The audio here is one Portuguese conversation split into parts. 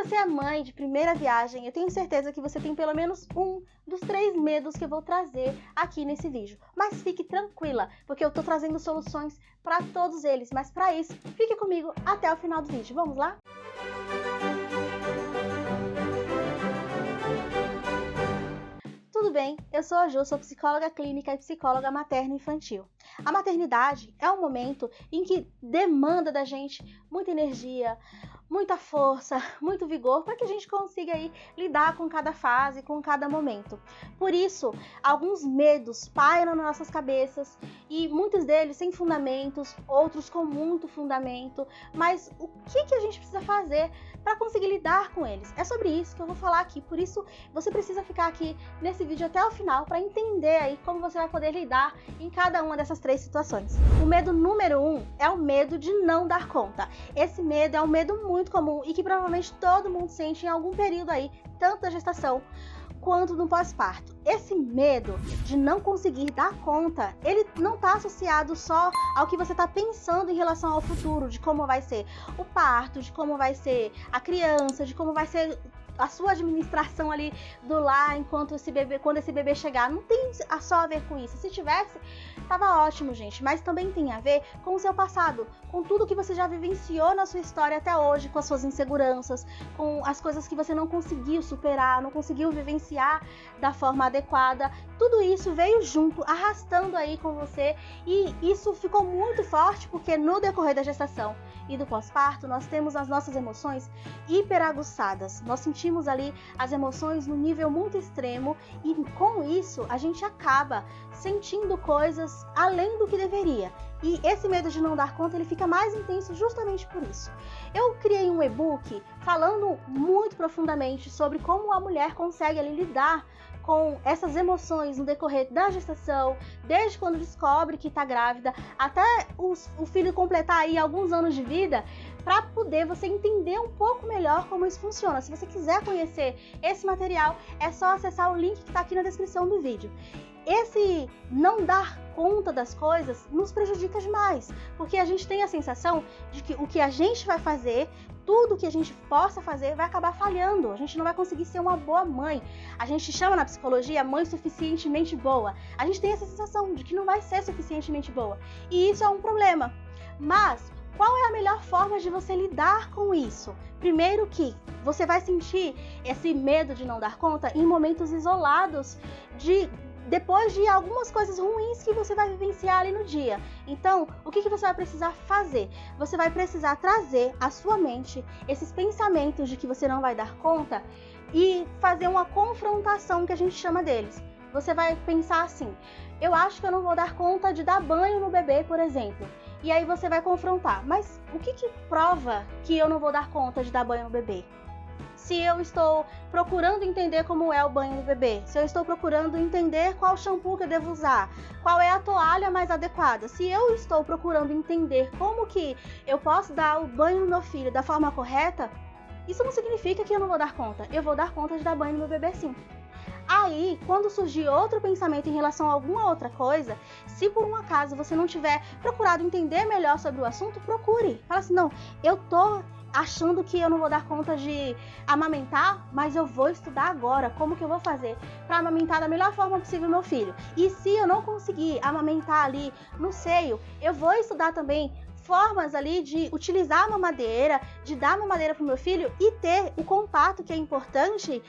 você é mãe de primeira viagem, eu tenho certeza que você tem pelo menos um dos 3 medos que eu vou trazer aqui nesse vídeo. Mas fique tranquila, porque eu tô trazendo soluções para todos eles. Mas para isso, fique comigo até o final do vídeo. Vamos lá? Tudo bem? Eu sou a Ju, sou psicóloga clínica e psicóloga materno-infantil. A maternidade é um momento em que demanda da gente muita energia, muita força, muito vigor para que a gente consiga aí lidar com cada fase, com cada momento. Por isso, alguns medos pairam nas nossas cabeças e muitos deles sem fundamentos, outros com muito fundamento. Mas o que a gente precisa fazer para conseguir lidar com eles? É sobre isso que eu vou falar aqui. Por isso, você precisa ficar aqui nesse vídeo até o final para entender aí como você vai poder lidar em cada uma dessas 3 situações. O medo número 1 é o medo de não dar conta. Esse medo é um medo muito comum e que provavelmente todo mundo sente em algum período aí, tanto da gestação quanto no pós-parto. Esse medo de não conseguir dar conta, ele não está associado só ao que você está pensando em relação ao futuro, de como vai ser o parto, de como vai ser a criança, de como vai ser a sua administração ali do lar quando esse bebê chegar. Não tem só a ver com isso. Se tivesse, tava ótimo, gente. Mas também tem a ver com o seu passado, com tudo que você já vivenciou na sua história até hoje, com as suas inseguranças, com as coisas que você não conseguiu superar, não conseguiu vivenciar da forma adequada. Tudo isso veio junto, arrastando aí com você, e isso ficou muito forte porque no decorrer da gestação e do pós-parto, nós temos as nossas emoções hiperaguçadas. Nós sentimos ali as emoções no nível muito extremo e com isso a gente acaba sentindo coisas além do que deveria. E esse medo de não dar conta, ele fica mais intenso justamente por isso. Eu criei um e-book falando muito profundamente sobre como a mulher consegue ali lidar com essas emoções no decorrer da gestação, desde quando descobre que está grávida, até o filho completar aí alguns anos de vida, para poder você entender um pouco melhor como isso funciona. Se você quiser conhecer esse material, é só acessar o link que está aqui na descrição do vídeo. Esse não dar conta das coisas nos prejudica demais, porque a gente tem a sensação de que o que a gente vai fazer, tudo que a gente possa fazer, vai acabar falhando. A gente não vai conseguir ser uma boa mãe. A gente chama na psicologia mãe suficientemente boa. A gente tem essa sensação de que não vai ser suficientemente boa. E isso é um problema. Mas qual é a melhor forma de você lidar com isso? Primeiro que você vai sentir esse medo de não dar conta em momentos isolados depois de algumas coisas ruins que você vai vivenciar ali no dia. Então, o que você vai precisar fazer? Você vai precisar trazer à sua mente esses pensamentos de que você não vai dar conta e fazer uma confrontação, que a gente chama deles. Você vai pensar assim: eu acho que eu não vou dar conta de dar banho no bebê, por exemplo. E aí você vai confrontar: mas o que prova que eu não vou dar conta de dar banho no bebê? Se eu estou procurando entender como é o banho do bebê, se eu estou procurando entender qual shampoo que eu devo usar, qual é a toalha mais adequada, se eu estou procurando entender como que eu posso dar o banho no meu filho da forma correta, isso não significa que eu não vou dar conta. Eu vou dar conta de dar banho no meu bebê, sim. Aí, quando surgir outro pensamento em relação a alguma outra coisa, se por um acaso você não tiver procurado entender melhor sobre o assunto, procure. Fala assim: não, eu tô achando que eu não vou dar conta de amamentar, mas eu vou estudar agora como que eu vou fazer para amamentar da melhor forma possível meu filho. E se eu não conseguir amamentar ali no seio, eu vou estudar também formas ali de utilizar a mamadeira, de dar mamadeira para o meu filho e ter o contato que é importante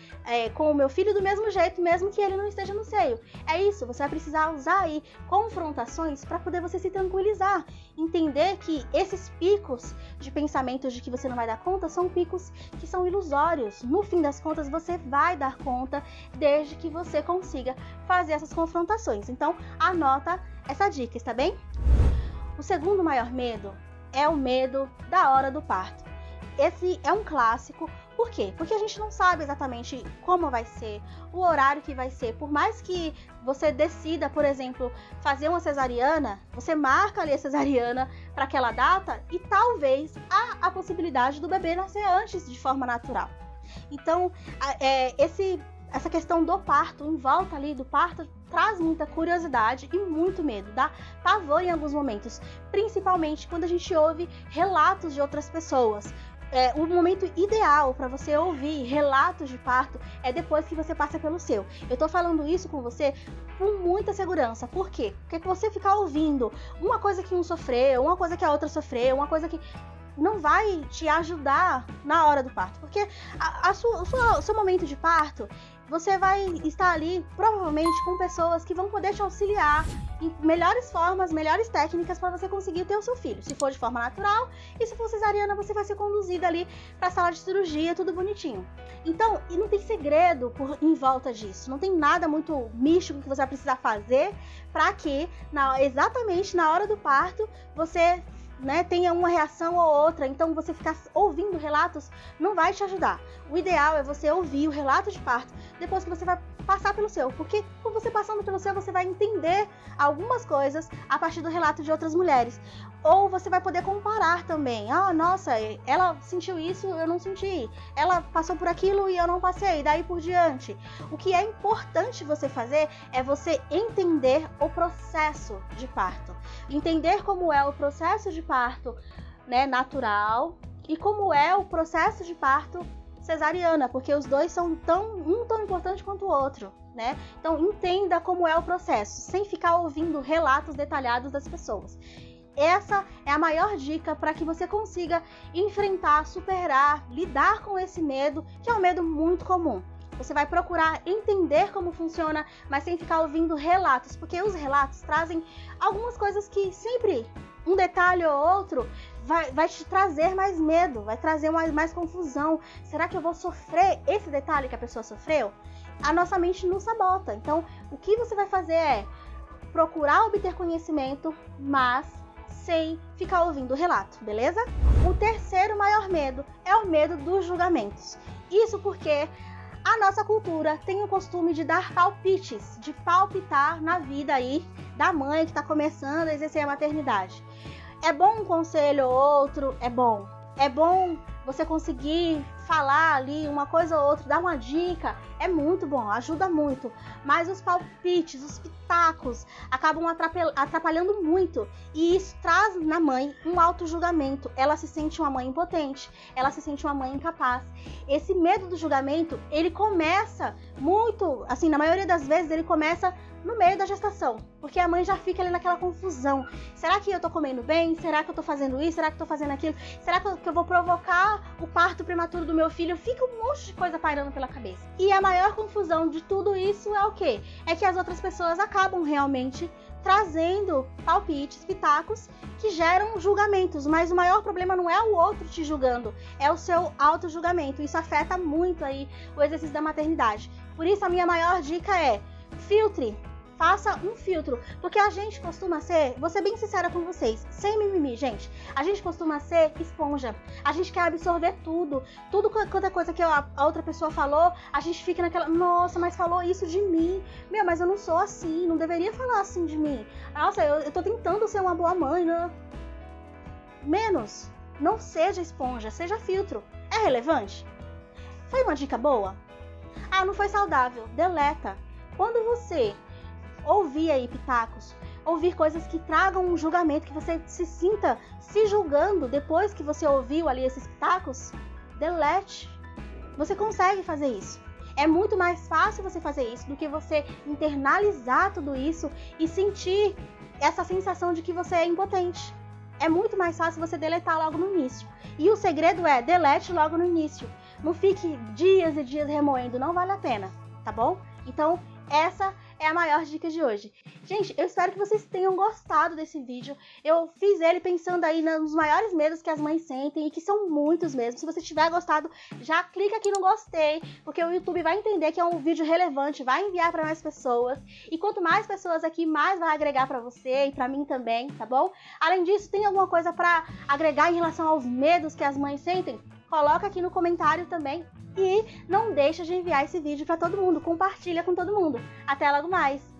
com o meu filho do mesmo jeito, mesmo que ele não esteja no seio. É isso, você vai precisar usar aí confrontações para poder você se tranquilizar, entender que esses picos de pensamentos de que você não vai dar conta são picos que são ilusórios. No fim das contas, você vai dar conta desde que você consiga fazer essas confrontações. Então, anota essa dica, está bem? O segundo maior medo é o medo da hora do parto. Esse é um clássico. Por quê? Porque a gente não sabe exatamente como vai ser, o horário que vai ser. Por mais que você decida, por exemplo, fazer uma cesariana, você marca ali a cesariana para aquela data e talvez há a possibilidade do bebê nascer antes de forma natural. Então, essa questão do parto, em volta ali do parto, traz muita curiosidade e muito medo, dá pavor em alguns momentos, principalmente quando a gente ouve relatos de outras pessoas. o momento ideal para você ouvir relatos de parto é depois que você passa pelo seu. Eu tô falando isso com você com muita segurança. Por quê? Porque você ficar ouvindo uma coisa que um sofreu, uma coisa que a outra sofreu, uma coisa que não vai te ajudar na hora do parto. Porque o seu momento de parto, você vai estar ali provavelmente com pessoas que vão poder te auxiliar em melhores formas, melhores técnicas para você conseguir ter o seu filho. Se for de forma natural e se for cesariana, você vai ser conduzida ali para a sala de cirurgia, tudo bonitinho. Então, e não tem segredo em volta disso. Não tem nada muito místico que você vai precisar fazer para que exatamente na hora do parto você tenha uma reação ou outra. Então você ficar ouvindo relatos não vai te ajudar. O ideal é você ouvir o relato de parto depois que você vai passar pelo seu, porque quando você passando pelo seu, você vai entender algumas coisas a partir do relato de outras mulheres. Ou você vai poder comparar também. Nossa, ela sentiu isso, eu não senti. Ela passou por aquilo e eu não passei. Daí por diante. O que é importante você fazer é você entender o processo de parto. Entender como é o processo de parto, natural, e como é o processo de parto cesariana, porque os dois são tão importante quanto o outro, né? Então entenda como é o processo, sem ficar ouvindo relatos detalhados das pessoas. Essa é a maior dica para que você consiga enfrentar, superar, lidar com esse medo, que é um medo muito comum. Você vai procurar entender como funciona, mas sem ficar ouvindo relatos, porque os relatos trazem algumas coisas que sempre um detalhe ou outro vai te trazer mais medo, vai trazer mais confusão. Será que eu vou sofrer esse detalhe que a pessoa sofreu? A nossa mente nos sabota. Então, o que você vai fazer é procurar obter conhecimento, mas sem ficar ouvindo o relato, beleza? O terceiro maior medo é o medo dos julgamentos. Isso porque a nossa cultura tem o costume de dar palpites, de palpitar na vida aí da mãe que está começando a exercer a maternidade. É bom um conselho ou outro? É bom. É bom você conseguir falar ali uma coisa ou outra, dar uma dica, é muito bom, ajuda muito. Mas os palpites, os pitacos, acabam atrapalhando muito. E isso traz na mãe um auto-julgamento. Ela se sente uma mãe impotente, ela se sente uma mãe incapaz. Esse medo do julgamento, ele começa muito, assim, na maioria das vezes, ele começa no meio da gestação, porque a mãe já fica ali naquela confusão. Será que eu tô comendo bem? Será que eu tô fazendo isso? Será que eu tô fazendo aquilo? Será que eu vou provocar o parto prematuro do meu filho? Fica um monte de coisa pairando pela cabeça. E a maior confusão de tudo isso é o quê? É que as outras pessoas acabam realmente trazendo palpites, pitacos, que geram julgamentos, mas o maior problema não é o outro te julgando, é o seu auto-julgamento. Isso afeta muito aí o exercício da maternidade. Por isso a minha maior dica é: filtre. Faça um filtro, porque a gente costuma ser, vou ser bem sincera com vocês, sem mimimi, gente, a gente costuma ser esponja, a gente quer absorver tudo quanta coisa que a outra pessoa falou, a gente fica naquela, nossa, mas falou isso de mim, mas eu não sou assim, não deveria falar assim de mim, nossa, eu tô tentando ser uma boa mãe, né? Menos, não seja esponja, seja filtro. É relevante? Foi uma dica boa? Não foi saudável, deleta. Quando você ouvir aí pitacos, ouvir coisas que tragam um julgamento, que você se sinta se julgando depois que você ouviu ali esses pitacos, delete. Você consegue fazer isso. É muito mais fácil você fazer isso do que você internalizar tudo isso e sentir essa sensação de que você é impotente. É muito mais fácil você deletar logo no início. E o segredo é, delete logo no início. Não fique dias e dias remoendo, não vale a pena, tá bom? Então, essa é a maior dica de hoje. Gente, eu espero que vocês tenham gostado desse vídeo. Eu fiz ele pensando aí nos maiores medos que as mães sentem, e que são muitos mesmo. Se você tiver gostado, já clica aqui no gostei, porque o YouTube vai entender que é um vídeo relevante, vai enviar para mais pessoas. E quanto mais pessoas aqui, mais vai agregar para você e para mim também, tá bom? Além disso, tem alguma coisa para agregar em relação aos medos que as mães sentem? Coloca aqui no comentário também. E não deixa de enviar esse vídeo para todo mundo, compartilha com todo mundo. Até logo mais!